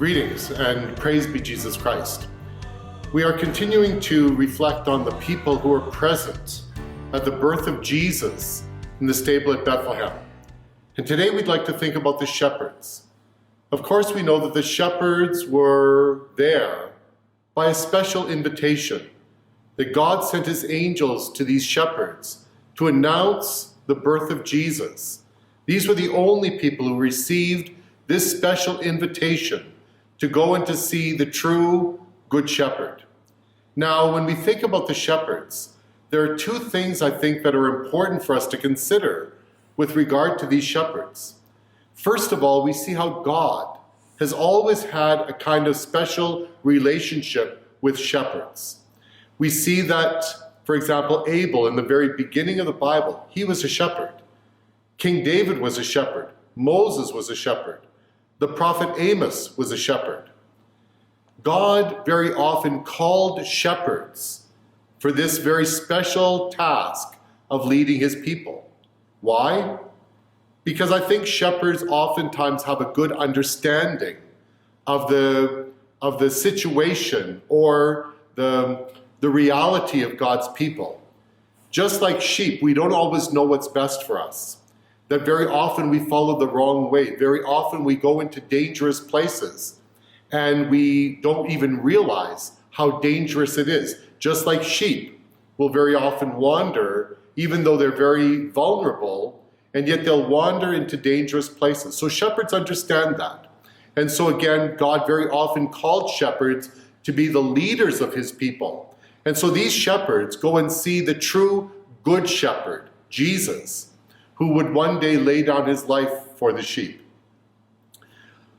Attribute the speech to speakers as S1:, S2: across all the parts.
S1: Greetings and praise be Jesus Christ. We are continuing to reflect on the people who were present at the birth of Jesus in the stable at Bethlehem. And today we'd like to think about the shepherds. Of course, we know that the shepherds were there by a special invitation, that God sent his angels to these shepherds to announce the birth of Jesus. These were the only people who received this special invitation to go and to see the true Good Shepherd. Now, when we think about the shepherds, there are two things I think that are important for us to consider with regard to these shepherds. First of all, we see how God has always had a kind of special relationship with shepherds. We see that, for example, Abel, in the very beginning of the Bible, he was a shepherd. King David was a shepherd. Moses was a shepherd. The prophet Amos was a shepherd. God very often called shepherds for this very special task of leading his people. Why? Because I think shepherds oftentimes have a good understanding of the situation or the reality of God's people. Just like sheep, we don't always know what's best for us. That very often we follow the wrong way. Very often we go into dangerous places and we don't even realize how dangerous it is. Just like sheep will very often wander, even though they're very vulnerable, and yet they'll wander into dangerous places. So shepherds understand that. And so again, God very often called shepherds to be the leaders of his people. And so these shepherds go and see the true Good Shepherd, Jesus, who would one day lay down his life for the sheep.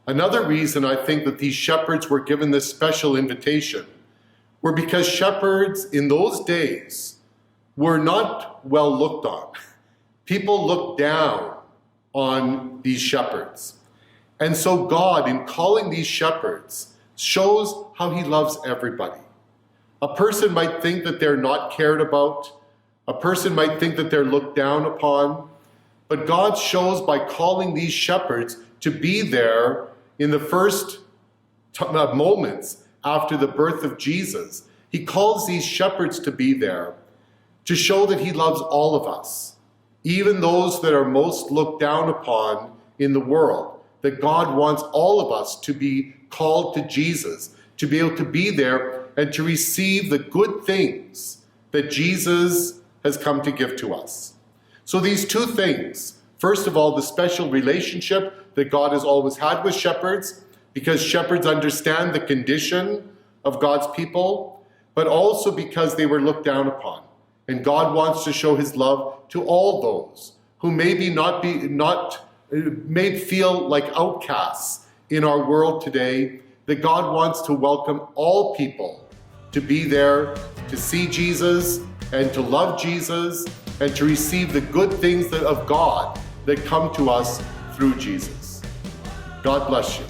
S1: Another reason I think that these shepherds were given this special invitation were because shepherds in those days were not well looked on. People looked down on these shepherds. And so God, in calling these shepherds, shows how he loves everybody. A person might think that they're not cared about. A person might think that they're looked down upon. But God shows by calling these shepherds to be there in the first moments after the birth of Jesus. He calls these shepherds to be there to show that he loves all of us, even those that are most looked down upon in the world, that God wants all of us to be called to Jesus, to be able to be there and to receive the good things that Jesus has come to give to us. So these two things, first of all, the special relationship that God has always had with shepherds, because shepherds understand the condition of God's people, but also because they were looked down upon. And God wants to show his love to all those who maybe may feel like outcasts in our world today, that God wants to welcome all people to be there, to see Jesus and to love Jesus and to receive the good things of God that come to us through Jesus. God bless you.